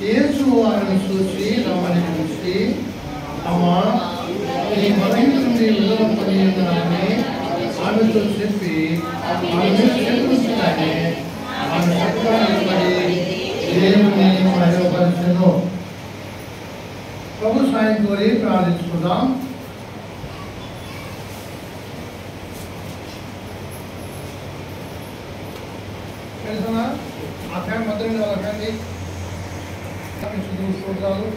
యేసు వారిని చూసి రమ్మని పిలిచి, అమ్మా ఈ బలహీన నుండి విడుదల పడి ఉన్నానని ఆమెతో చెప్పి ఆమె చేకూర్చుగానే ఆమె సత్యాన్ని పడి దేవుని మహిమపరచెను. ప్రభు సాయం కోరి ప్రార్థించుకుందాం. తెలుసా ఆ ఫ్యాన్ మధ్య వాళ్ళ ఫ్యాన్ని స్తోత్రాలు.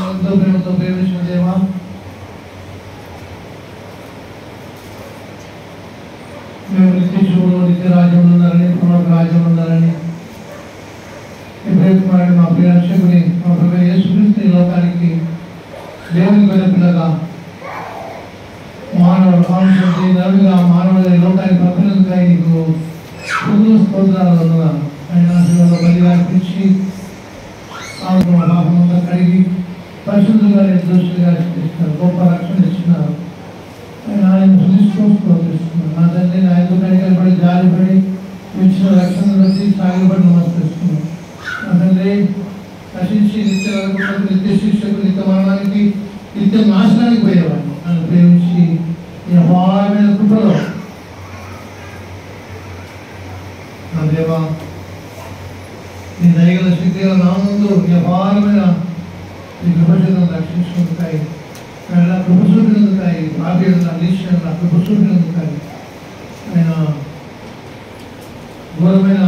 ఎంతో ప్రేమతో ప్రేమించిన దేవా, మేము నిత్య జీవులు నిత్య రాజ్యంలో ఉన్నారని, పునః రాజ్యంలో ఉన్నారని ఎప్పుడైతే మా ప్రియ రక్షకుని మా ప్రభు యేసుక్రీస్తు ఈ లోకానికి దేవుని పిల్లగా మానవుడు కాంక్షి నలుగుగా మానవుడు ఈ లోకానికి పంపినందుకై నీకు స్తోత్రాలు వందనాలు. ఆయన ఆశీర్వాద బలిగా అర్పించి పాపమంతా కడిగి పరిశుద్ధంగా నిర్దోషులుగా ఇస్తున్నారు, గొప్ప రక్షణ ఇస్తున్నారు. ఆయన స్తోత్రిస్తున్నారు. నా తండ్రి ఆయనతో కడిగలపడి జారిపడి ఇచ్చిన రక్షణ బట్టి సాగిపడి నమస్కరిస్తున్నాను. నా తండ్రి నశించి నిత్య శిక్షకు నిత్య మరణానికి నిత్య నాశనానికి పోయేవాడిని నన్ను ప్రేమించి ఈ అపారమైన కృపలో నా దేవా నీ దయగల శక్తి గల నామంలో నీ అపారమైన నీ కృపను రక్షించుకుంటాయి, నా కృప చూపినందుకాయి, భాగ్యం అలీషన్ నా కృప చూపినందుకాయి. ఆయన ఘోరమైన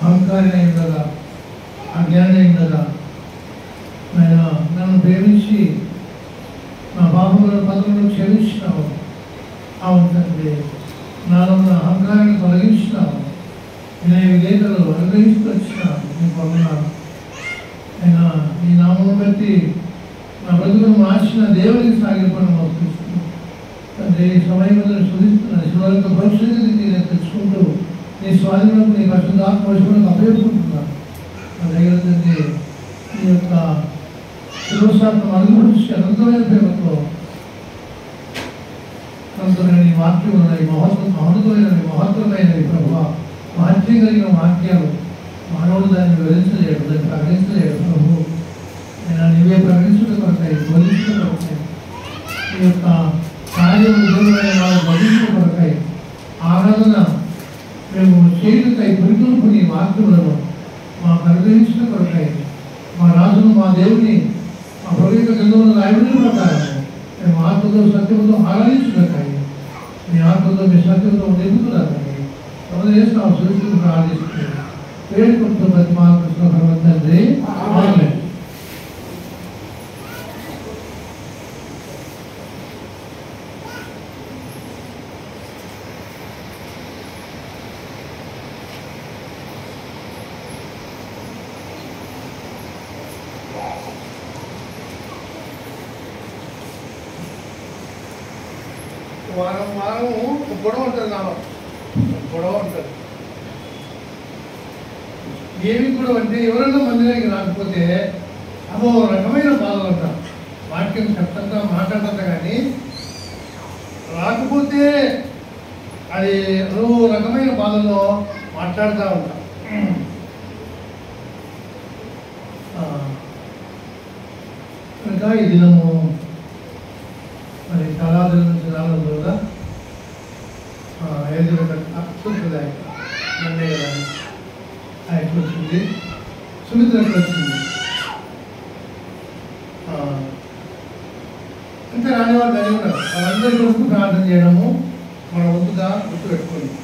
అహంకారి అయి ఉండగా, అజ్ఞాని అయి ఉండగా ఆయన నన్ను ప్రేమించి నా పాపములను పదములను క్షమించినావు. అవును తండ్రి, నాలో ఉన్న అహంకారాన్ని తొలగించినావు. నేను విధేయతలు అనుగ్రహిస్తూ వచ్చినాను. నేను పొందున్నాను. ఆయన ఈ నామం బట్టి నా బ్రతుకును మార్చిన దేవునికి సాగిపోవడం మోస్తున్నాను. తండ్రి ఈ సమయం శోధిస్తున్నాను. శివరకు భవిష్యత్తుకి నేను తెచ్చుకుంటూ నీ స్వాధీనంలో నీ పరిశుద్ధాత్మ వశములకు అభయపడుతున్నాను. నా దగ్గర తండ్రి నీ యొక్క శిరోశాత్మ అనుభవించి అనంతమైన ప్రేమతో నీ వాక్యములు మహత్వమైనవి ప్రభు, మహత్యం కలిగిన వాక్యాలు మానవుడు దాన్ని వివరించలేడు, దాన్ని ప్రకటించలేడు ప్రభు. నేను నీవే ప్రకటించడం కొరకాయి, బోధించడం కొరకాయి, నీ యొక్క కార్యం ఉద్యోగమైన వాళ్ళు బోధించడం కొరకాయి, ఆరాధన మేము చేయుటకై పురికొల్పు నీ వాక్యములను మాకు అనుగ్రహించడం కొరకాయి, మా రాజును మా దేవుని మా ప్రభుత్వ గ్రంథంలో రాయబడిన ప్రకారం మేము ఆత్మతో సత్యంతో ఆరాధించుటకాయి, మీ ఆత్మతో మీ సత్యంతో నిలుపుతున్నారని ఎవరు చేస్తాం సురక్షిత ప్రార్థిస్తున్నాం. వేడుకుంటూ ప్రతి మార్పు తండ్రి. వారం గొడవ ఉంటుంది, నాలో గొడవ ఉంటుంది. ఏమి గొడవ అంటే ఎవరన్నా మందిరానికి రాకపోతే అదో రకమైన బాధలు అంటారు. వాక్యం చెప్తా మాట్లాడతా కానీ రాకపోతే అది రకమైన బాధలో మాట్లాడుతూ ఉంటాం. ఇంకా ఈ దినము మరి కళాదుల నుంచి రావడం కదా 5 గంటలకు అప్పుడు నన్నయ్య గారు ఆయనకు వచ్చింది, సుమిత్రకు వచ్చింది. ఇంకా రానివాళ్ళు దాని ఉన్నారు. వాళ్ళందరి కొరకు ప్రార్థన చేయడము మన వంతుగా గుర్తుపెట్టుకోండి.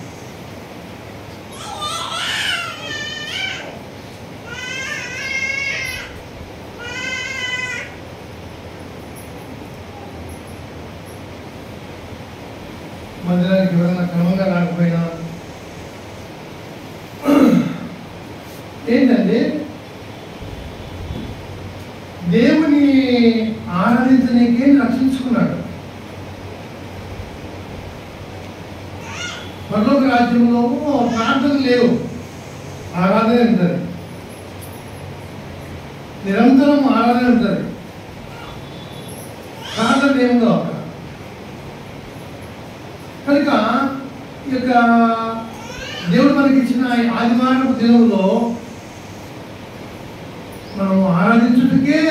మందిరానికి ఎవరైనా క్రమంగా రాకపోయినా ఏంటంటే దేవుని ఆరాధించడానికే రక్షించుకున్నాడు. పరలోక రాజ్యంలో ప్రార్థన లేవు, ఆరాధన ఉంటుంది, నిరంతరం ఆరాధన ఉంటుంది. ప్రార్థన ఏముందో అక్కడ కనుక ఈ యొక్క దేవుడు మనకి ఇచ్చిన ఆదివారపు దినంలో మనం ఆరాధించుటకే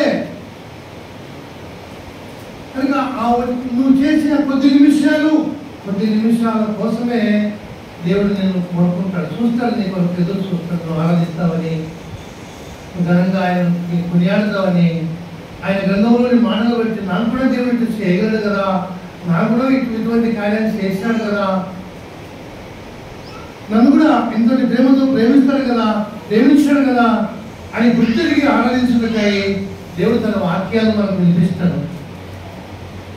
కనుక నువ్వు చేసిన కొద్ది నిమిషాల కోసమే దేవుడు నేను కోరుకుంటాడు, చూస్తాడు, నీ కొరకు ఎదురు చూస్తాడు. నువ్వు ఆరాధిస్తావని, ఘనంగా ఆయన కొనియాడుతావని, ఆయన గ్రంథంలోని మాటలు బట్టి నాకు కూడా దేవుడు చేయగలడు కదా, నాకు కూడా ఇటువంటి కార్యాలు చేశాడు కదా, నన్ను కూడా ఎంతటి ప్రేమతో ప్రేమించాడు కదా అని గుర్తిరిగి ఆరాధించుటకై దేవుడు తన వాక్యాలను మనకు వినిపిస్తాడు.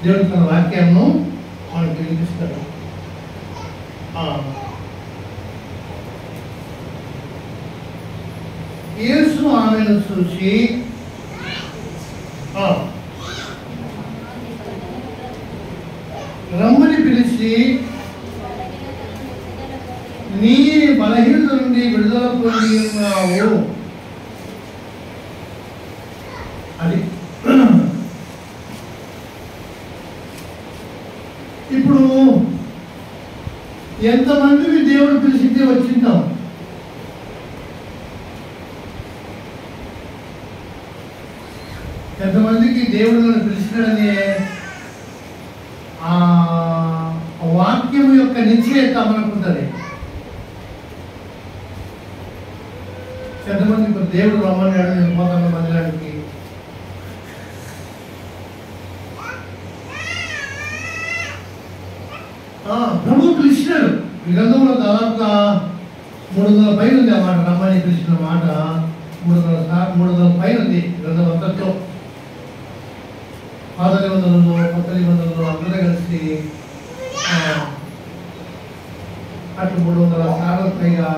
దేవుడు తన వాక్యాలను మనకు వినిపిస్తాడు. యేసు ఆమెను చూసి రమ్మని పిలిచి, నీ బలహీనత నుండి విడుదల పొంది ఉన్నావు. అది ఇప్పుడు ఎంతమందిని దేవుడు పిలిచితే వచ్చింటాం? ఎంతమందికి దేవుడు నన్ను పిలిచినాడనే ఆ వాక్యం యొక్క నిశ్చయత మనకుంటుంది. ఎంతమంది ఇప్పుడు దేవుడు రమ్మన్నాడు, నేను పోతాను మందిరానికి, ప్రభు పిలిచినాడు. ఈ గ్రంథంలో దాదాపుగా 300 పైన ఉంది ఆ మాట, రమ్మని పిలిచిన మాట 300 పైన ఉంది గ్రంథం అంతట్లో. పాత నిబంధనలు కొత్త నిబంధనలు అందరూ కలిసి అటు 300 సార్లు పైగా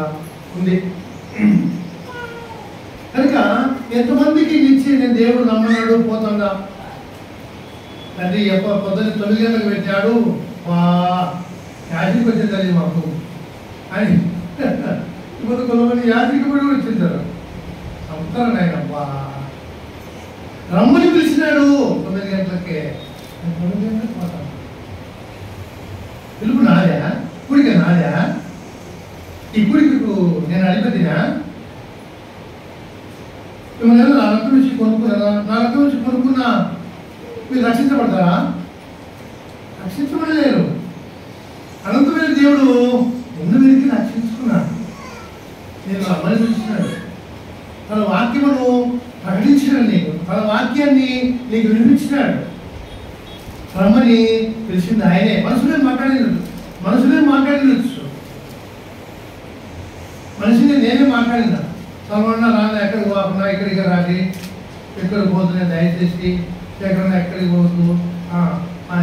ఉంది. కనుక ఎంతమందికి ఇచ్చి నేను దేవుడు నమ్మన్నాడు పోతుందా, తండ్రి పొద్దున్న 9 గంటలకు పెట్టాడు, యాజకి వచ్చేది మాకు అని ఇప్పుడు కొంతమంది యాజకి కూడా వచ్చింటారు. చెప్తారు నాయనబ్బా, రమ్మని పిలిచినాడు 9 గంటలకే, 9 గంటలకు పోతాను. పిలుపు నాదా, కుడిక నాదా, ఈ కుడికు నేను అడిగినా మిమ్మల్ని నా రక్తం నుంచి కొనుక్కున్నారా? నా రక్తం నుంచి కొనుక్కున్నా మీరు రక్షించబడతారా? రక్షించబడలేరు. అనంతమైన దేవుడు ఎన్నో వీరికి రక్షించుకున్నాడు. నేను రమ్మని పిలిచినాడు, తన వాక్యమును ప్రకటించినాడు, నీకు తన వాక్యాన్ని నీకు వినిపించినాడు. రమ్మని పిలిచింది ఆయనే. మనసులే మాట్లాడినచ్చు, మనిషిని నేనే మాట్లాడినా. సర్వన్న రాన్న ఎక్కడికి పోకుండా ఇక్కడికి రాలి, ఎక్కడికి పోతుంది దయచేసి, ఎక్కడన్నా ఎక్కడికి పోవద్దు,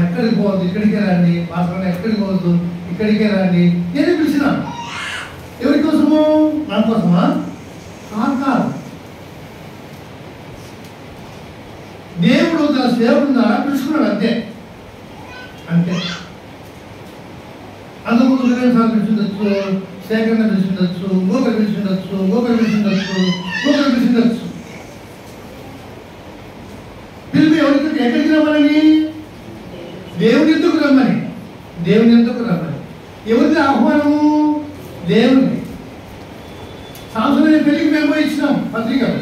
ఎక్కడికి పోవద్దు ఇక్కడికే రండి, భాస్కరన్న ఎక్కడికి పోవద్దు ఇక్కడికే రండి. నేనే పిలిచిన. ఎవరి కోసము? నా కోసమా? కాదు. దేవుడు తన సేవకుడు ద్వారా పిలుచుకున్నాడు, అంతే. అంతకుముందు వినయం సార్ పిలిచిండొచ్చు, సేకరణ పిలిచిండొచ్చు, గోకరు పిలిచిండొచ్చు. పిలిపి ఎక్కడికి రమ్మని? దేవుని ఎందుకు రమ్మని. ఎవరికి ఆహ్వానము? దేవుని. సాంస్కృతిక పెళ్లికి మేము ఇచ్చినాం పత్రికలు.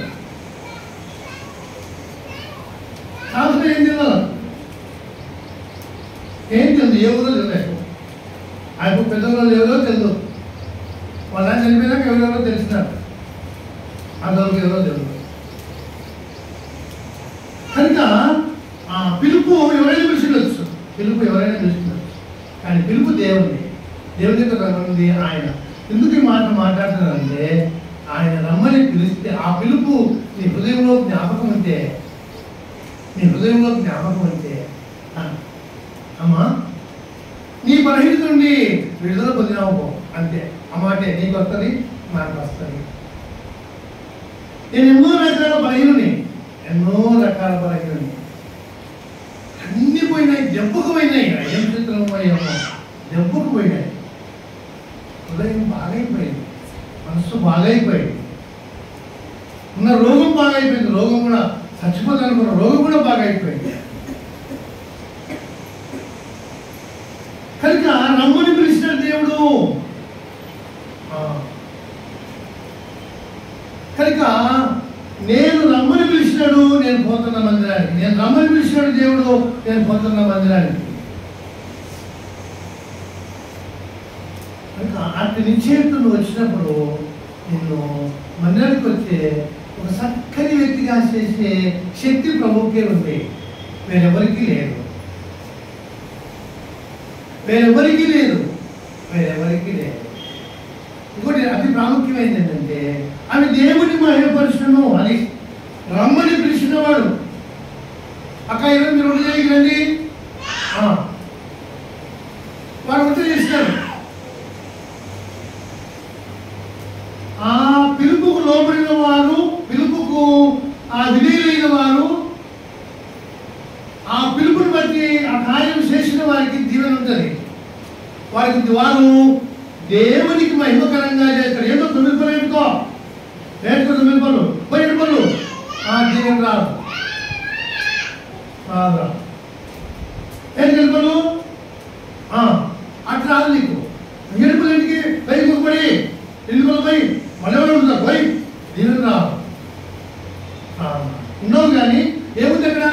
సాంస్కృతిక ఏం తెలియదు, ఎవరో తెలియదు. ఆయన పెద్దవాళ్ళు ఎవరో తెలియదు, వాళ్ళని చనిపోయినాక ఎవరెవరో తెలిసినారు, అందరికి ఎవరో తెలియదు. కనుక పిలుపు ఎవరైనా పిలిచిండొచ్చు, కానీ పిలుపు దేవుని యొక్క రమ్మంది ఆయన. ఎందుకు ఈ మాట మాట్లాడుతున్నారంటే, ఆయన రమ్మని పిలిస్తే ఆ పిలుపు నీ హృదయంలో జ్ఞాపకం ఉంటే, అమ్మా నీ బలహీనత నుండి విడుదల పొందినావు అంతే. ఆ మాటే నీకు వస్తుంది, నాకు వస్తుంది. నేను ఎన్నో రకాల బలహీనని, అన్ని పోయినాయి, దెబ్బకు పోయినాయి. ఏం చిత్రమో ఏమో దెబ్బకు పోయినాయి. హృదయం బాగైపోయింది, మనస్సు బాగైపోయింది, ఉన్న రోగం బాగైపోయింది. రోగం కూడా చచ్చిపోతానుకున్న రోగం కూడా బాగైపోయింది. కనుక రమ్మని పిలిచిన దేవుడు కనుక నేను రమ్మని పిలిచినాడు, నేను పోతున్న మందిరానికి. నేను రమ్మని పిలిచినాడు దేవుడు, నేను పోతున్న మందిరానికి. కనుక అటు నిశ్చయితులు వచ్చినప్పుడు నిన్ను మందిరానికి వచ్చే ఒక చక్కని వ్యక్తిగా చేసే శక్తి ప్రభువుకే ఉంది, వేరెవరికి లేదు. వేరెవరికి లేదు. ఇంకోటి అతి ప్రాముఖ్యమైనది ఏంటంటే ఆమె దేవుని మహిమపరచను అని రమ్మని పిలిచినవాడు. అక్క ఈరోజు మీరు ఒకటి చేయగలండి, వారు వంట చేస్తారు. ఆ పిలుపుకు లోబడిన వారు, పిలుపుకు విధేయులైన వారు, ఆ పిలుపుని బట్టి ఆ కార్యం చేసిన వారికి దీవెన ఉంటుంది. వారు దేవునికి మహిమకరంగా చేస్తారు. ఏదో 9 పనులు నేర్చుకో 9 పనులు 7 పనులు దీవెన రాదు. 7 పనులు అట్లా రాదు నీకు. 7 పనులు ఇంటికి పైకి పడి 8 పనులు పోయి మళ్ళీ ఉంటారు పోయి దీవెన రాదు. ఉన్నావు కానీ ఏముంది అక్కడ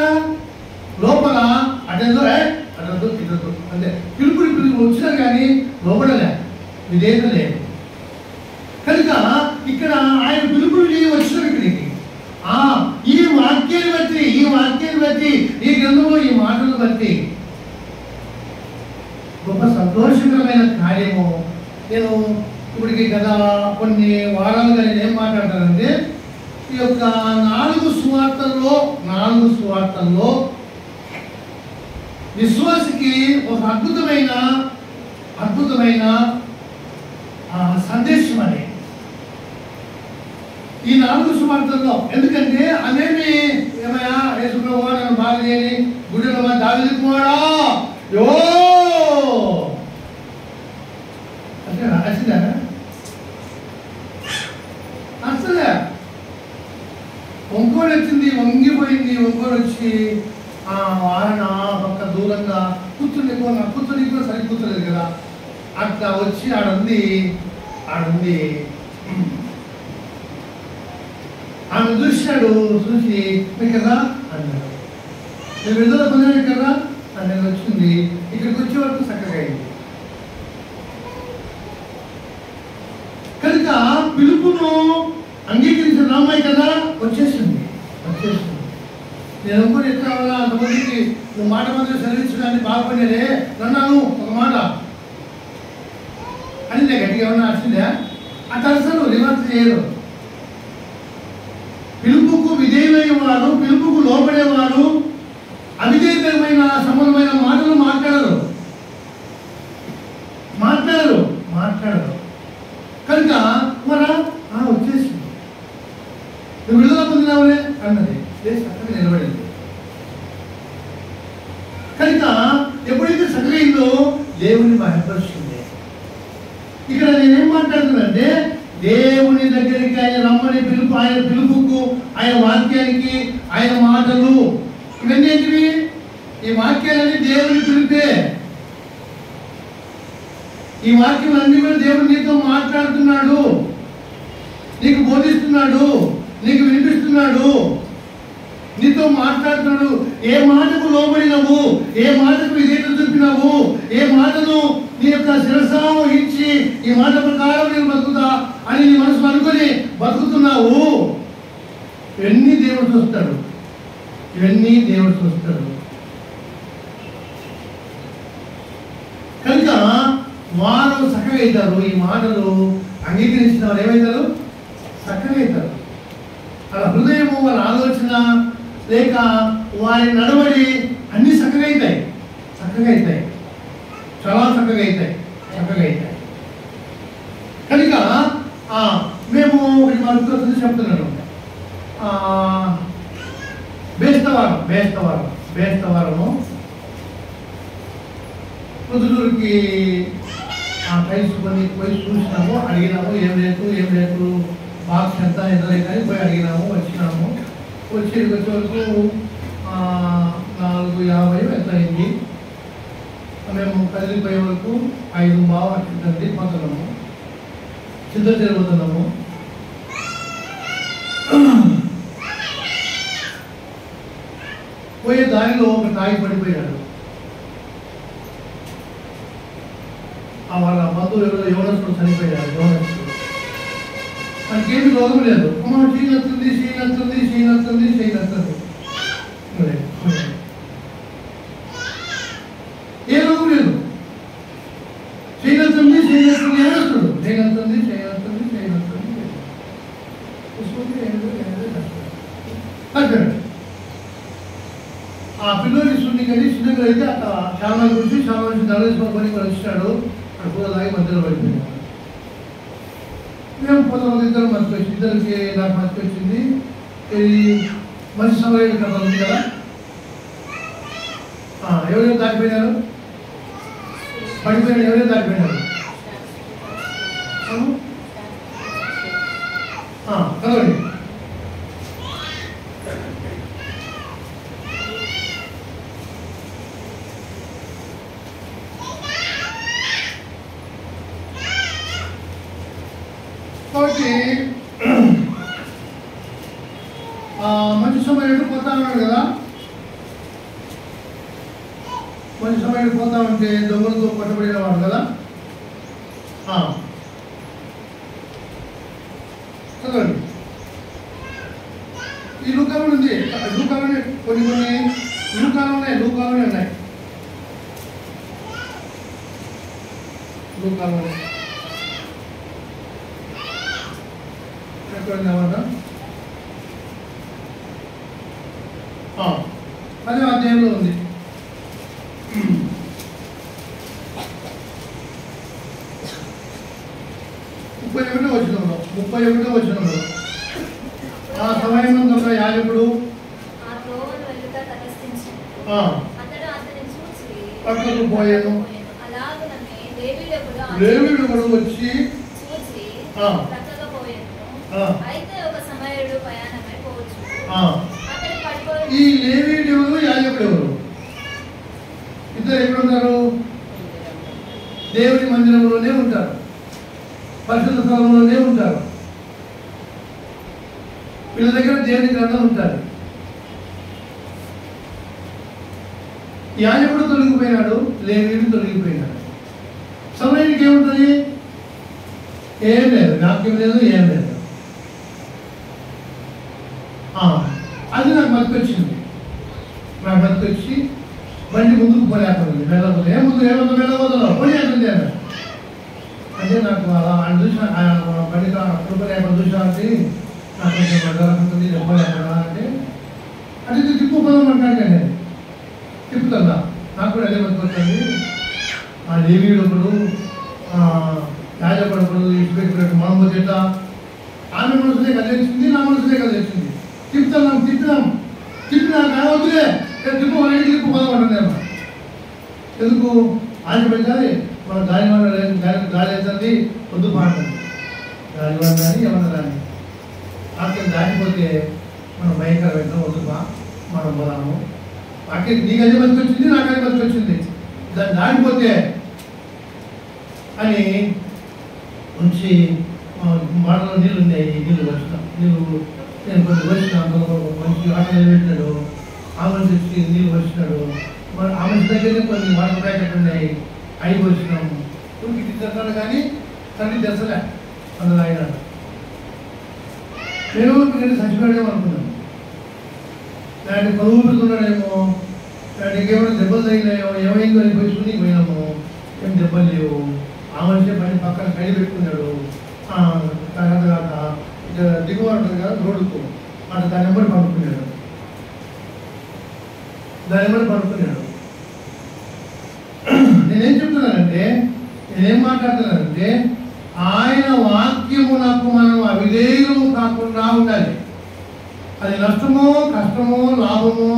లోపల అటెందో అటెందో తినదు అంటే పిలుపుని వచ్చినా కానీ లోపడలే, విధేయత లేదు. కనుక ఇక్కడ ఆయన పిలుపుని వచ్చిన ఇక్కడికి ఈ వాక్యాన్ని బట్టి ఈ గ్రంథంలో ఈ మాటలు బట్టి గొప్ప సంతోషకరమైన కార్యము. నేను ఇప్పటికి గత కొన్ని వారాలుగా నేను ఏం మాట్లాడతానంటే ఈ యొక్క 4 సువార్తల్లో విశ్వాసికి ఒక అద్భుతమైన సందేశం అని ఈ 4 సువార్తల్లో. ఎందుకంటే అదేమి ఏమయ్యా యేసుప్రభువా నన్ను బాగా చేయని గుడిలో దావీదు కుమారుడా యో అంటే రాసిందా అసలే వంకోడు వచ్చింది, వంగిపోయింది. వంకోడు వచ్చి వారణ పక్క దూరంగా కూర్చుని కూడా సరి కూర్చోలేదు కదా, అట్లా వచ్చి ఆడుంది. ఆమె చూశాడు, చూసి కదా అన్నాడు, నేను విడుదల పొందాను కదా అనేది వచ్చింది. ఇక్కడికి వచ్చే వరకు చక్కగా అయింది. కనుక పిలుపును అంగీకరించిన రామాయి కదా వచ్చేసింది. నేను కూడా ఎట్లా అంతమందికి నువ్వు మాట మంది చదివించడానికి బాగుపడేదే నన్నాను ఒక మాట అని నేను గట్టిగా ఏమన్నా వచ్చిందా? అట్లా అసలు రివర్స్ చేయరు. పిలుపుకు విధేయులైన వారు, పిలుపుకు లోపడేవారు అవిధేయమైన సంబంధమైన మాటలు మాట్లాడరు. కనుక మరా వచ్చేసి నువ్వు విడుదల పొందినావులే అన్నది చక్కగా నిలబడింది. కనుక ఎప్పుడైతే చక్కగా దేవుని మహిమపరుస్తుంది. ఇక్కడ నేనేం మాట్లాడుతున్నానంటే దేవుని దగ్గరికి ఆయన రమ్మని పిలుపు, ఆయన పిలుపుకు, ఆయన వాక్యానికి, ఆయన మాటలు ఇవన్నీ ఏంటివి? ఈ వాక్యాలన్నీ దేవుని పిలిపే. ఈ వాక్యం అన్ని కూడా దేవుడు నీతో మాట్లాడుతున్నాడు, నీకు బోధిస్తున్నాడు, నీకు వినిపిస్తున్నాడు, నీతో మాట్లాడుతున్నాడు. ఏ మాటకు లోబడినవు, ఏ మాటకు విధేయత చూపినావు, ఏ మాటను నీ యొక్క శిరసా వహించి ఈ మాట ప్రకారం నేను బతుకుతా అని నీ మనసు అనుకొని బతుకుతున్నావు, ఇవన్నీ దేవుడు చూస్తాడు. కనుక వారు చక్కగా అవుతారు. ఈ మాటలు అంగీకరించిన వారు ఏమవుతారు? చక్కగా అవుతారు. వాళ్ళ హృదయము, వాళ్ళ ఆలోచన లేక వారి నడవడి అన్నీ చక్కగా అవుతాయి. చాలా చక్కగా అవుతాయి. కనుక మేము ఒకటి మనకు చెప్తున్నాను. బేస్తవారము పొద్దుటూరుకి కలుసుకొని పోయి చూసినాము, అడిగినాము ఏం రేటు బాక్స్ ఎంత కానీ పోయి అడిగినాము, వచ్చినాము. వచ్చే వరకు 4:50 ఎంత అయింది. మేము కదిలిపోయే వరకు 5:15 అట్లుంటుంది పోతున్నాము. సిద్ధం చేయబోతున్నాము. పోయే దారిలో ఒక తాగి పడిపోయాడు. వాళ్ళ బంధువులు యవనస్తుడు చనిపోయాడు. యవనస్తుడు మనకేమి రోగం లేదు. క్షీణస్తుంది క్షీణస్తుంది క్షీణస్తుంది క్షీణస్తుంది, ఏ రోగం లేదు. క్షీణస్తుంది క్షీణస్తుంది యవనస్తుడు క్షీణస్తుంది క్షీణస్తుంది క్షీణస్తుంది ఆ పిల్లోని శుద్ధి కానీ సిద్ధంగా అయితే అక్కడ చాలా గురించి చాలా నుంచి ధనేశ్వరం పని వచ్చినాడు. అక్కడ కూడా తాగి మధ్యలో పడిపోయాడు. మేము కొంతమంది ఇద్దరు మనకు వచ్చింది, ఇద్దరికి నాకు మనకు వచ్చింది. ఇది మంచి సమయం కథ ఉంది కదా. ఎవరైనా దాటిపోయినారు, పడిపోయినారు, ఎవరైనా దాటిపోయినారు కదండి. కాబట్టి మంచి సమయం పోతా ఉన్నాడు కదా. మంచి సమయం పోతా ఉంటే దొంగలతో పట్టుబడిన వాడు కదా. చదవండి. ఈ లూకాలో ఉంది. లూకాలోనే కొన్ని ఉన్నాయి. లూకాలోనే ఉన్నాయి. లూకాలోనే ఎక్కడన్నమాట 10వ అధ్యాయంలో ఉంది. 31వ వచనంలో ఆ సమయంలో యాజకుడు పక్కకు పోయాను. లేవీయుడు కూడా వచ్చి ఈ లేవీయుడు ఎవరు, యాజకుడు ఎవరు? ఇద్దరు ఎక్కడున్నారు? దేవుని మందిరంలోనే ఉంటారు, పరిశుద్ధ స్థలంలోనే ఉంటారు. వీళ్ళ దగ్గర దేవుని గ్రంథం ఉంటారు. యాజకుడు తొలగిపోయినాడు, లేవీయుడు తొలగిపోయినాడు. సమయానికి ఏముంటుంది? ఏం లేదు, నాకేం లేదు, ఏం లేదు. అది నాకు బతికొచ్చింది. నాకు బతికొచ్చి బండి ముందుకు పోలేకపోయింది. వెళ్ళకపోతే ముందు వెళ్ళబోతున్నావు పోలేకుంది అని అంటే నాకు అలా ఆయన చూసిన బండి కృపలేకుండా చూసానికి నాకు కొంచెం జరుగుతుంది చెప్పలేకుండా అంటే అంటే తిప్పుకోదాం అంటాను. కానీ తిప్పుతుందా నాకు కూడా అదే బతికొచ్చింది. ఆ లేవీయుడు ఒకడు, యాజకుడు ఒకడు, ఇటుపెట్టు మామూలు చేత ఆమె మనసునే కదిలించింది, నా మనసునే కదిలించింది. తిప్పినా వద్దులే తిప్పు పోదామంటుందేమో. ఎందుకు ఆశ పెట్టాలి? మన గాలి అవుతుంది, వద్దు బాగుంటుంది. గాలి కానీ ఏమన్నా కానీ అక్కడ దాటిపోతే మనం భయంకర పెట్టాం, వద్దు బా మనం పోదాము. అక్కడ నీకు అదే బతికొచ్చింది, నాకు అదే బతికొచ్చింది, దాన్ని దాటిపోతే అని ఉంచి మాటలో నీళ్ళు ఉన్నాయి. నీళ్ళు నేను కొంచెం వచ్చిన మంచి ఆటలు పెట్టినాడు. ఆ మనిషి వచ్చి నీళ్ళు వచ్చినాడు. ఆ మనిషి దగ్గరనే కొన్ని వాటర్ ప్యాకెట్ ఉన్నాయి, అవి వచ్చినాము. ఉనికి తెస్తాడు కానీ తండ్రి తెచ్చలే, అందులో ఆయన మేము ఇక్కడ చచ్చిపోయాడేమో అనుకున్నాం. దాన్ని పలువుతున్నాడేమో, దానికి ఇంకేమైనా దెబ్బలు తగినాయో, ఏమైందో అని పోయి చూనికి పోయినాము. ఏం దెబ్బలు లేవు. ఆ మనిషి పని పక్కన కడి పెట్టుకున్నాడు. తర్వాత ఇక దిగువ ఉంటుంది కదా రోడ్డుకు, అటు దాని నెంబర్ పడుకున్నాడు. నేనేం చెప్తున్నానంటే, నేనేం మాట్లాడుతున్నానంటే ఆయన వాక్యమునకు మనం అవిధేయులు కాకుండా ఉండాలి. అది నష్టమో కష్టమో లాభమో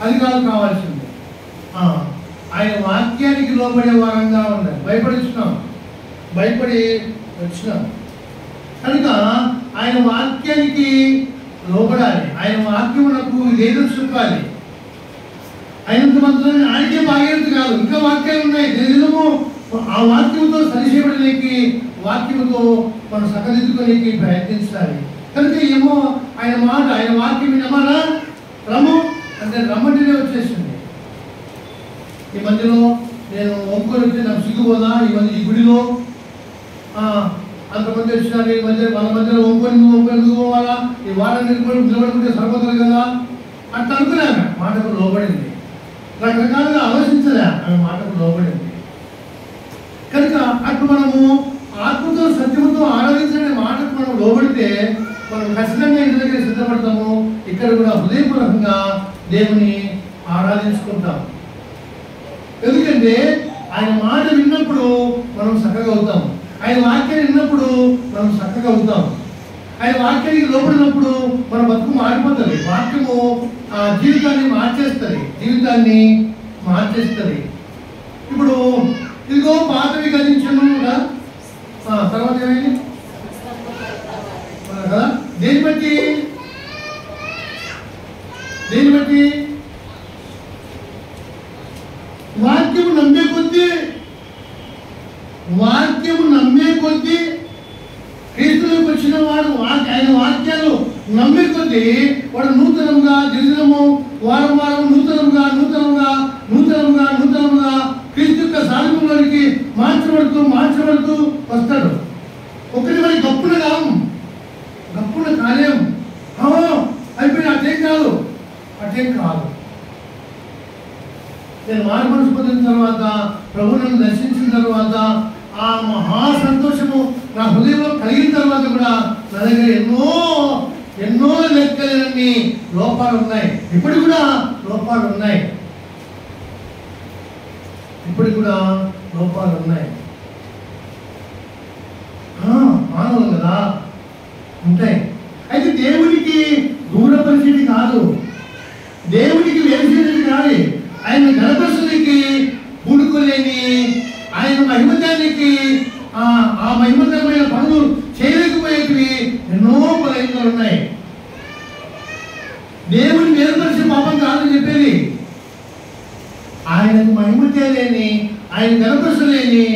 అది కాదు కావాల్సింది. ఆయన వాక్యానికి లోబడే వారంగా ఉండాలి. భయపడి వచ్చినాం కనుక ఆయన వాక్యానికి లోబడాలి. ఆయన వాక్యమునకు విధేయత చూపాలి. అయినంత మాత్రమే ఆయనకే బాగేది కాదు, ఇంకా వాక్యాలు ఉన్నాయి. దినము ఆ వాక్యంతో సరిచేయబడడానికి వాక్యముతో మనం సకదిద్దుకోనికి ప్రయత్నించాలి. కనుక ఏమో ఆయన మాట, ఆయన వాక్యం వినమారా రమ్ము అంటే రమ్మంటేనే వచ్చేసింది. ఈ మధ్యలో నేను ఒంకొని వచ్చి నాకు సిగ్గుపోదా, ఈ మధ్య ఈ గుడిలో అంతమంది వచ్చినారు, ఈ మధ్య వాళ్ళ మధ్యలో ఒంకొని పోవాలా, ఈ వారం నిలబడుకుంటే సరిపోతుంది కదా అట్లా అనుకున్నాను. మాటకు లోబడింది, రకరకాలుగా ఆలోచించలే, ఆమె మాటకు లోబడింది. కనుక అటు మనము ఆత్మతో సత్యముతో ఆరాధించే మాటకు మనం లోబడితే మనం ఖచ్చితంగా ఇంటి దగ్గర సిద్ధపడతాము. ఇక్కడ కూడా హృదయపూర్వకంగా దేవుని ఆరాధించుకుంటాం. ఎందుకంటే ఆయన మాట విన్నప్పుడు మనం చక్కగా అవుతాం, ఆయన వాక్యాన్ని విన్నప్పుడు మనం చక్కగా అవుతాం. ఆయన వాక్యానికి లోపడినప్పుడు మన బతుకు మారిపోతుంది. వాక్యము జీవితాన్ని మార్చేస్తుంది. ఇప్పుడు ఇదిగో పాతవి గతించను తర్వాత ఏమైంది కదా, దేని బట్టి వాక్యము నమ్మే కొద్దీ క్రీస్తులోకి వచ్చిన వాడు ఆయన వాక్యాలు నమ్మే కొద్దీ వాడు నూతనంగా దినదినము వారం నూతనంగా క్రీస్తు యొక్క సాధనంలోనికి మార్చబడుతూ వస్తాడు. ఒకటి మరి గప్పున కాలేం అయిపోయి అటేం కాదు. నేను మారుమనసు పొందిన తర్వాత, ప్రభువును దర్శించిన తర్వాత, ఆ మహా సంతోషము నా హృదయంలో కలిగిన తర్వాత కూడా నా దగ్గర ఎన్నో లెక్కలేనన్ని లోపాలు ఉన్నాయి. ఇప్పటికి కూడా లోపాలు ఉన్నాయి. మానవులు కదా ఉంటాయి. అయితే దేవునికి దూరపరిచేది కాదు, దేవునికి వేసేది కాదు. ఆయన గణపరుషునికి పూనుకోలేని, ఆయన మహిమతానికి ఆ మహిమకరమైన పనులు చేయలేకపోయేవి ఎన్నో బలహీనతలు ఉన్నాయి. దేవుని వేరుపరిచే పాపం కాదని చెప్పేది. ఆయనకు మహిమ చేయలేని, ఆయన గణపరచలేని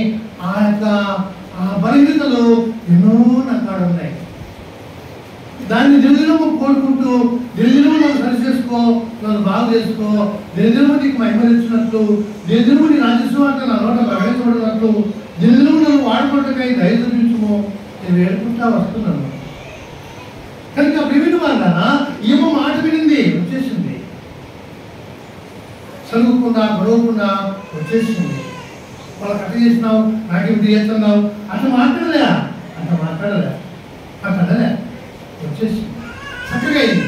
ఆ యొక్క బలహీనతలు ఎన్నో నాకాడ ఉన్నాయి. దాన్ని దినదినము కోరుకుంటూ, దినదినము నన్ను సరి చేసుకో, నన్ను బాగు చేసుకో, దినదినము నీకు మహిమరించినట్లు, దినదినము నీ రాజస్వార్థ నా నోట ప్రవేశపడినట్లు, దినదినము నన్ను వాడుకోవటకై దయ చూపించుము నేను వేడుకుంటా వస్తున్నాను. కనుక ప్రిమిటి వాళ్ళ ఏమో మాట వినింది, వచ్చేసింది, చదువుకుండా గొడవకుండా వచ్చేసింది. వాళ్ళకి అట్ట చేసినావు, నాకేమిటి చేస్తున్నావు అట్లా మాట్లాడలే వచ్చేసి చక్కగా అయింది.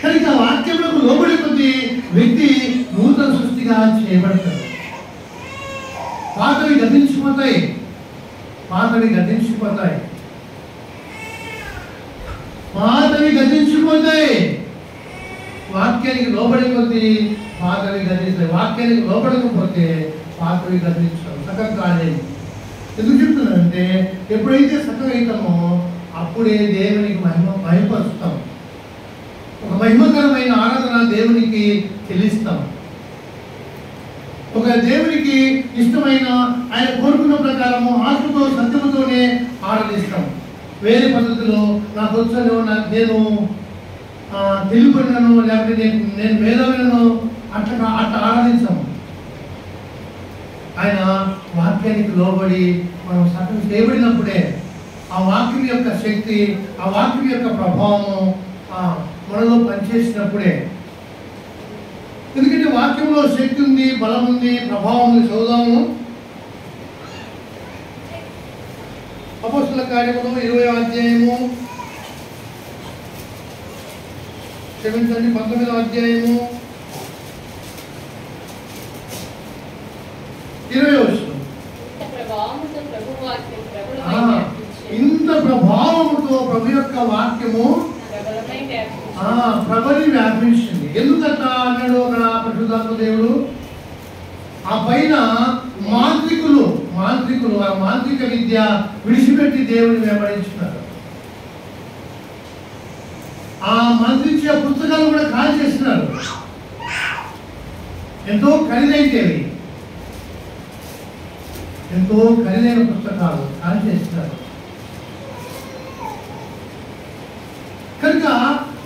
కనుక వాక్యంలో లోబడి కొద్ది వ్యక్తి నూతన సృష్టిగా చేయబడతాడు. పాతవి గతించిపోతాయి. వాక్యానికి లోబడి కొద్ది పాతవి గతిస్తాయి. వాక్యానికి లోబడకపోతే పాతవి గతించడం చక్కగా కాలేదు. ఎందుకు చెప్తున్నానంటే ఎప్పుడైతే చక్కగా అవుతామో అప్పుడే దేవునికి మహిమపరుస్తాం. ఒక మహిమకరమైన ఆరాధన దేవునికి చెల్లిస్తాం. ఒక దేవునికి ఇష్టమైన ఆయన కోరుకున్న ప్రకారము ఆత్మతో సత్యముతోనే ఆరాధిస్తాం. వేరే పద్ధతిలో నాకు వచ్చాను, నేను తెలియపడినాను, లేకపోతే నేను మేధావిలను అట్లా ఆరాధించాము. ఆయన వాక్యానికి లోబడి మనం సకలం చేయబడినప్పుడే ఆ వాక్యం యొక్క శక్తి, ఆ వాక్యం యొక్క ప్రభావము మనలో పనిచేసినప్పుడే. ఎందుకంటే వాక్యంలో శక్తి ఉంది, బలం ఉంది, ప్రభావం ఉంది. చదువుదాము. అపోస్తలుల కార్యములు 20వ అధ్యాయము, 19వ అధ్యాయము 20వ వచనం. ఇంత ప్రభావముతో ప్రభు యొక్క వాక్యము ప్రబలి వ్యాపించింది. ఎందుకట అన్నాడు అక్కడ పరిశుద్ధాత్మ దేవుడు. ఆ పైన మాంత్రికులు ఆ మాంత్రిక విద్య విడిచిపెట్టి దేవుని వెంబడించున్నారు. ఆ మంత్రించే పుస్తకాలు కూడా కాల్ చేస్తున్నారు. ఎంతో ఖరీదైతేవి. ఎంతో ఖరీదైన పుస్తకాలు కాల్చేస్తారు. కనుక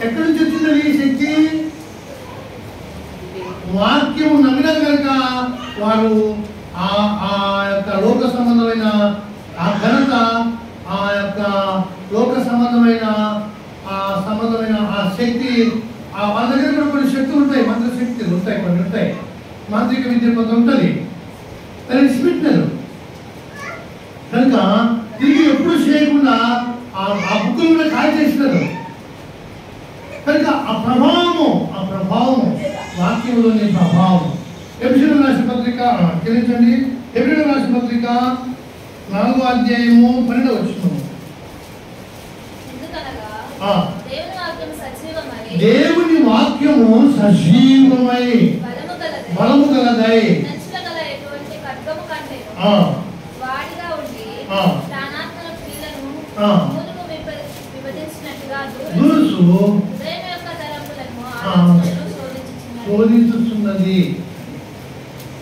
ఎక్కడి నుంచి వచ్చింది ఈ శక్తి? వాక్యము నమ్మిన కనుక వారు ఆ యొక్క లోక సంబంధమైన ఆ ఘనత, ఆ యొక్క లోక సంబంధమైన ఆ శక్తి, వాళ్ళ దగ్గర కూడా కొన్ని శక్తులు ఉంటాయి, మంత్ర శక్తులు ఉంటాయి, కొన్ని ఉంటాయి, మాంత్రిక విద్య కొంత ఉంటుంది, దాన్ని విడిచిపెట్టినారు. కనుక తిరిగి ఎప్పుడు చేయకుండా ఆ బుక్కులు కూడా కాల్ చేసినారు. కనుక ఆ ప్రభావము వాక్యంలోని ప్రభావం. ఎబ్రియులకు రాసిన పత్రిక క్షమించండి, ఎబ్రియులకు రాసిన పత్రిక 4వ అధ్యాయము 12వ వచనం. దేవుని వాక్యము సజీవమై బలము గలదై శోధించుతున్నది.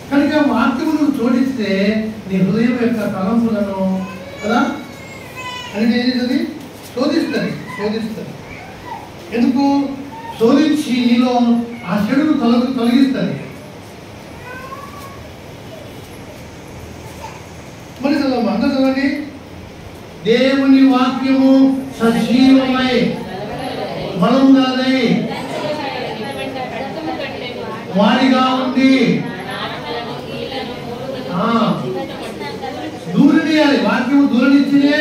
కనుక వాక్యమును శోధిస్తే నీ హృదయం యొక్క తలంపులను కదా అని ఏది శోధిస్తుంది. ఎందుకు శోధించి నీలో ఆ చెడును తొలగిస్తుంది. మరి చదవండి, అందరూ చదవండి. దేవుని వాక్యము సజీవమై బలము గలదై వాడిగా ఉండి దూరనియాలి. వాక్యము దూరనిచ్చినే,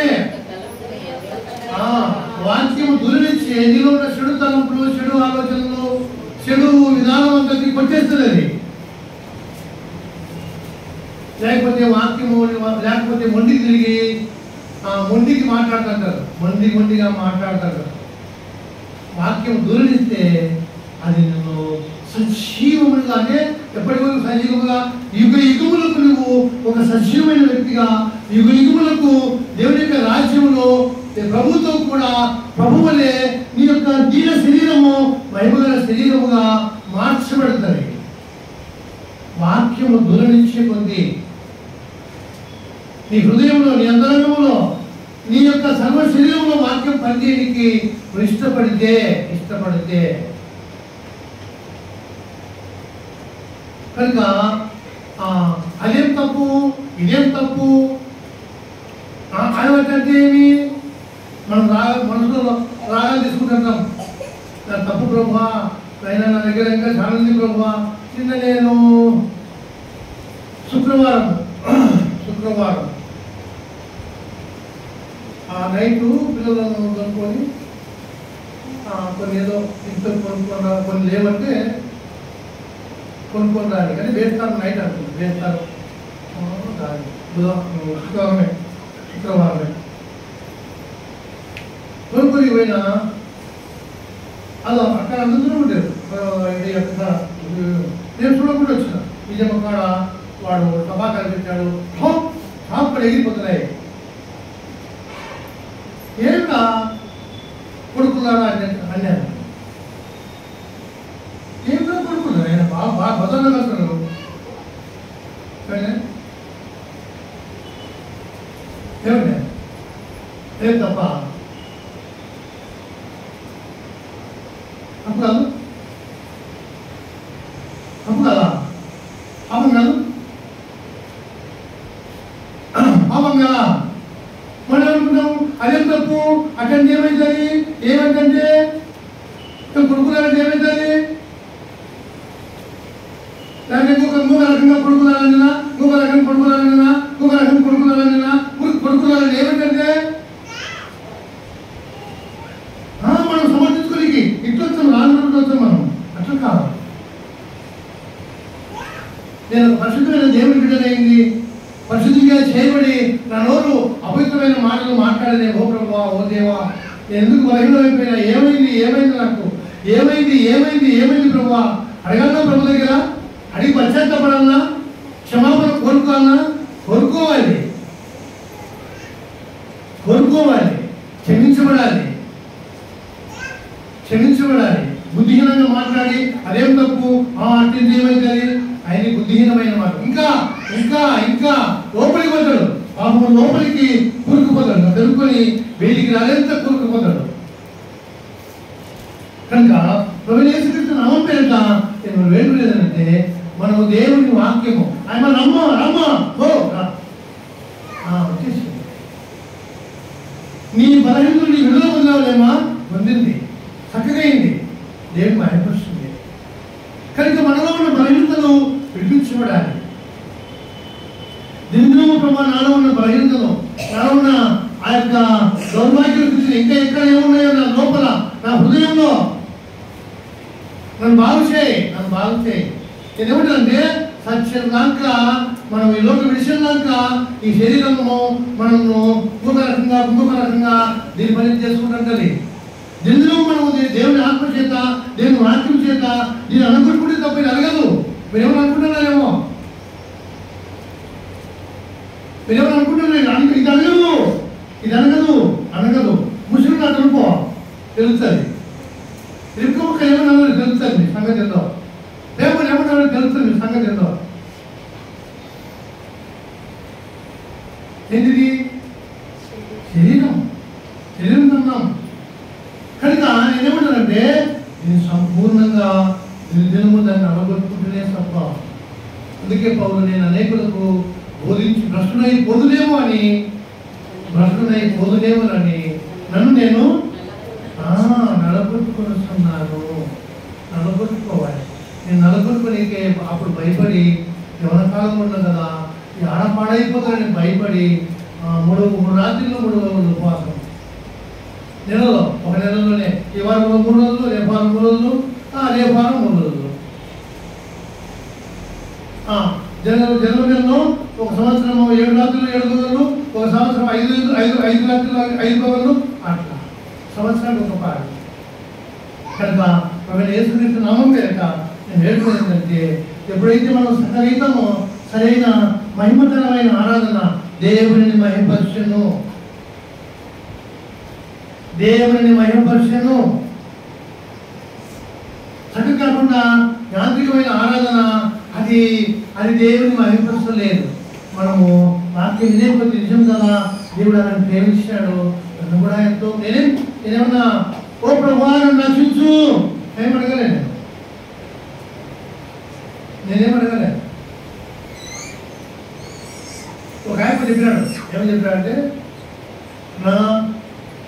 వాక్యము దూరనిచ్చి నీలో ఉన్న చెడు తలంపులు, చెడు ఆలోచనలు, చెడు విధానం అంతా కొట్టేస్తుంది అది. లేకపోతే వాక్యము లేకపోతే మొండికి తిరిగి మొండికి మాట్లాడుతుంటారు, మొండిగా మాట్లాడతారు. వాక్యం దూరనిస్తే అది నిన్ను సజీవములుగా, అంటే ఎప్పటి వరకు సజీవముగా, యుగములకు నువ్వు ఒక సజీవమైన వ్యక్తిగా, యుగములకు దేవుని యొక్క రాజ్యంలో ప్రభుత్వం కూడా ప్రభువులే నీ యొక్క దీన శరీరము మహిమగల శరీరముగా మార్చబడుతుంది. వాక్యము దూరనిచ్చే కొద్ది నీ హృదయంలో, నీ అంతరంగంలో, నీ యొక్క సర్వ శరీరంలో వాక్యం పనిచేయడానికి ఇష్టపడితే కనుక అదేం తప్పు, ఇదేం తప్పు అంటే ఏమి? మనం మనసులో రాగాలు తీసుకుంటున్నాం. నా తప్పు ప్రభువా, అయినా నా దగ్గర ఇంకా చాలా ఉంది ప్రభువా. నిన్న నేను శుక్రవారం నైటు పిల్లలను కొనుక్కొని కొన్ని ఏదో ఇంట్లో కొన్ని లేవంటే కొనుక్కొని రాలి, కానీ వేస్తారు నైట్ అనుకుంటుంది, వేస్తారు శుక్రవారమే కొనుక్కొని పోయినా అదో అక్కడ అందుతూనే ఉంటారు. ఇది అక్కడ నేను చూడకుండా వచ్చిన నిజం కాడ వాడు టబాకాలు పెట్టాడు, షాపులు ఎగిరిపోతున్నాయి. ఏమిటా కొడుకున్నారా అన్నారు. ఏమిటో కొడుకున్నారు, ఆయన బాగా భద్రంగా వెళ్తారు. ఏమిటా ఏం తప్ప అప్పు కాదు కదా, పాపం కాదు, పాపం కదా. మనం అనుకున్నాము అదేం తప్పు, అటెండ్ ఏమవుతుంది, ఏమంటే కొడుకున్నారంటే ఏమవుతుంది, లేకపోతే ఇంకొక రకంగా కొడుకున్నారన్నా, ఇంకొక రకంగా కొడుకున్నారన్నా, ఇంకొక రకంగా కొడుకున్నారన్నా, కొడుకున్నారని ఏమంటే మనం సమర్థించుకోనికి ఇట్లా వచ్చాం, రాను వచ్చాం మనం. అట్లా కాదు. నేను పరిశుద్ధమైన దేవుని బిడ్డనైంది, పరిశుద్ధిగా చేయబడి నా నోరు అపవిత్రమైన మాటలు మాట్లాడలే. ఓ ప్రభువా, ఓ దేవా, నేను ఎందుకు బలహీనమైపోయినా, ఏమైంది నాకు, ఏమైంది ప్రభువా అడగన్నా ప్రభు దగ్గర, అడిగి పశ్చాత్తపడాలన్నా, క్షమాపణ కోరుకోవాలి, క్షమించబడాలి. బుద్ధిహీనంగా మాట్లాడి అదేం తప్పు, అంటే ఏమైంది, ఆయన బుద్ధిహీనమైన మాట ఇంకా ఇంకా ఇంకా లోపలికి పోతాడు, పాపం లోపలికి కూరుకుపోతాడు, తెలుసుకొని వీటికి రాలేంత కూరుకుపోతాడు. కనుక ప్రభువైన యేసుక్రీస్తు నామం పేరిట నేను వేడుకునేదంటే మనం దేవుని వాక్యము ఆయన రమ్మా వచ్చేసి నీ బలహీనతలు నీ విడుదల పొందాలేమా పొందింది, చక్కగా అయింది, దేవుని భయపరుస్తుంది. కనుక మనలో ఉన్న బలహీనతలు విడిపించబడాలి. దినదినము ప్రభావ నాలో ఉన్న బలహీనతలు, నాలో ఉన్న ఆ యొక్క దౌర్భాగ్యం చూసి ఇంకా ఎక్కడ ఏమున్నాయో నా లోపల నా హృదయంలో నన్ను బాగు చేయి. నేనేమంటానంటే సత్యం దాకా మనం ఈ లోక విషయం దాకా ఈ శరీరము మనము ఇంకొక రకంగా దీని పని చేసుకుంటాం కదా. దీనిలో మనం దేవుని ఆత్మ చేత దేవుని వాక్యం చేత దీన్ని అనుకుంటుంటే తప్ప ఇది అడగదు. మీరేమని అనుకుంటున్నారేమో, మీరేమని అనుకుంటున్నారు ఇది అనగదు ముస్లిం నాకు తెలుపో తెలుస్తుంది. రిపుక ఏమన్నా తెలుస్తుంది మీ సంగతి ఏందో, రేపు ఏమన్నా తెలుస్తుంది మీ సంగతి ఏందో. ఏంటిది? శరీరం తిన్నాం. కనుక నేనేమంటానంటే నేను సంపూర్ణంగా దినము దాన్ని అలగొట్టుకుంటూనే తప్ప. అందుకే పౌలు నేను అనేకులకు బోధించి భ్రష్టునై పోదునేమోనని నన్ను నేను నలగొట్టుకోవాలి. నేను నలగొట్టుకునే అప్పుడు భయపడి యవన కాలం ఉన్నాను కదా, ఈ ఆడపాడైపోతానని భయపడి 3 రాత్రులు 3 రోజులు ఉపవాసం. నెలలో ఒక నెలలోనే ఈ వారంలో 3 రోజులు, రేపు వారం 3 రోజులు, రేపు వారం 3 రోజులు. జనవరిలో 1 సంవత్సరం 7 రాత్రులు 7 పగళ్ళు, 1 సంవత్సరం 5 రాత్రులు 5 పగళ్ళు, అట్లా సంవత్సరానికి ఒక పాడు. కనుక ప్రభువైన యేసుక్రీస్తు నామం పేరిట నేను వేడుకునేదంటే ఎప్పుడైతే మనం సరైతామో సరైన మహిమకరమైన ఆరాధన దేవుని మహిమపరచను. చక్కగా కాకుండా యాంత్రికమైన ఆరాధన అది దేవుని మహిమపరచలేదు. మనము వాక్యం ఇదే కొద్ది నిజం కదా, దేవుడు నన్ను ప్రేమించాడు, నన్ను కూడా ఎంతో నేనేమన్నా ఓ ప్రభువా నన్ను రక్షించు ఏమడగలేదు. నేనేమడగలేదు. ఒక ఆయన చెప్పినాడు, ఏమని చెప్పాడంటే నా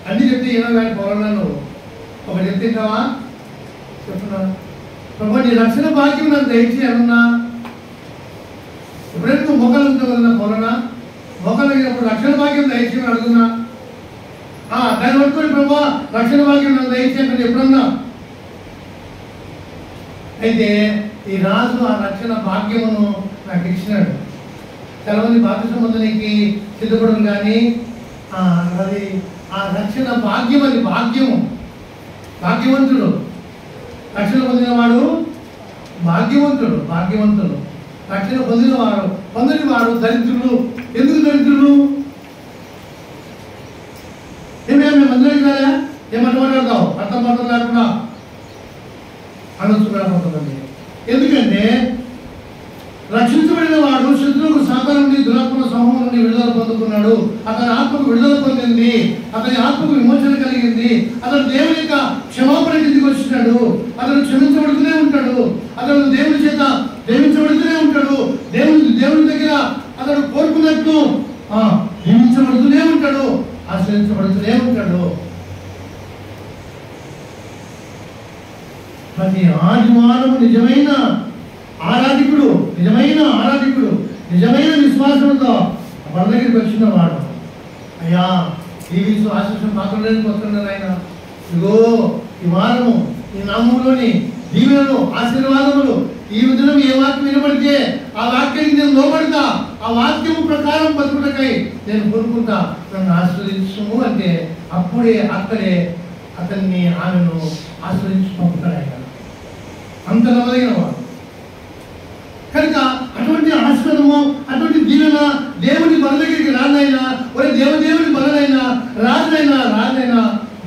అన్ని చెప్తే ఏమో కానీ పోరాడు ఒక చెప్తావా చెప్తున్నా ప్రభు నీ రక్షణ భాగ్యం నాకు దయచి ఏమన్నా ఎప్పుడైతే నువ్వు మొక్కలు ఉంటావు కదా పోరాడా మొక్కలు అయినప్పుడు రక్షణ భాగ్యం దయచి అడుగున్నా దాన్ని పట్టుకొని ప్రభు రక్షణ భాగ్యం నాకు దయచి అంటే ఎప్పుడన్నా. అయితే ఈ రాజు ఆ రక్షణ భాగ్యమును నాకు ఇచ్చినాడు. చాలా మంది బాప్తిసం పొందడానికి సిద్ధపడరు కానీ అది ఆ రక్షణ భాగ్యం, అది భాగ్యవంతుడు. రక్షణ పొందినవాడు భాగ్యవంతుడు. రక్షణ పొందని వాడు దరిద్రులు. ఎందుకు దరిద్రులు? మేము మందిరానికి రాయా ఏమన్నా మాట్లాడతావు అర్థం లేకుండా అనొచ్చు కూడా కొంతమంది. ఎందుకంటే రక్షించబడిన వాడు శత్రువుకు సాధన నుండి దురాత్మ సమూహం నుండి విడుదల పొందుకున్నాడు. అతని ఆత్మకు విడుదల పొందింది, అతని ఆత్మకు విమోచన కలిగింది. అతను దేవుని యొక్క క్షమాపణ కిందికి వచ్చినాడు. అతను క్షమించబడుతూనే ఉంటాడు. అతను దేవుని చేత ప్రేమించబడుతూనే ఉంటాడు. దేవుని దగ్గర అతడు కోరుకున్నట్టు జీవించబడుతూనే ఉంటాడు, ఆశ్రయించబడుతూనే ఉంటాడు. ప్రతి ఆదివారము నిజమైన ఆరాధికుడు, నిజమైన విశ్వాసంతో మన దగ్గరికి వచ్చిన వాడు, అయ్యా ఈ విశ్వాసం మాత్రమే వస్తున్నారు ఆయన. ఇగో ఈ వారము ఈ నామంలోని దీవెనలు ఆశీర్వాదములు ఈ దినం ఏ వాక్యం వినబడితే ఆ వాక్యానికి నేను లోబడతా, ఆ వాక్యము ప్రకారం బతుకుటకై నేను కోరుకుంటా, నన్ను ఆశ్రయించము అంటే అప్పుడే అక్కడే అతన్ని ఆమెను ఆశ్రయించి పంపుతాడు ఆయన. అంత నమ్మదగిన వాడు. కనుక అటువంటి ఆశ్రమము, అటువంటి దీవెన దేవుని బల దగ్గరికి రానైనా, ఒరే దేవుని బలనైనా రాజైనా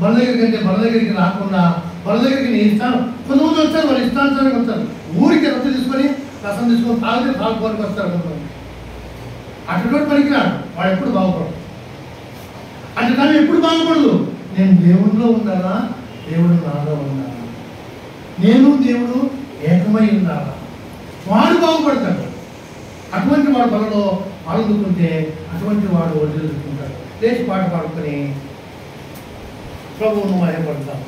బల దగ్గరికి అంటే బల దగ్గరికి రాకుండా బల దగ్గరికి నేను ఇస్తాను. కొంతమంది వస్తారు, వాళ్ళు ఇష్టానుసారంగా వస్తారు. ఊరికి రసం తీసుకొని తాగితే తాగుకోవడానికి వస్తారు కొంతమంది. అటువంటి పనికిరాడు, వాడు ఎప్పుడు బాగుపడదు. అంటే కానీ ఎప్పుడు బాగుపడదు, నేను దేవుడిలో ఉండాలా, దేవుడు నాలో ఉండాలా, నేను దేవుడు ఏకమై ఉండాలా, వాడు బాగుపడతాడు. అటువంటి వాడు బలలో పాల్గొంటుంటే అటువంటి వాడు వదిలించుకుంటాడు. లేచి పాట పాడుకొని ప్రభువును మహిమపడతాం.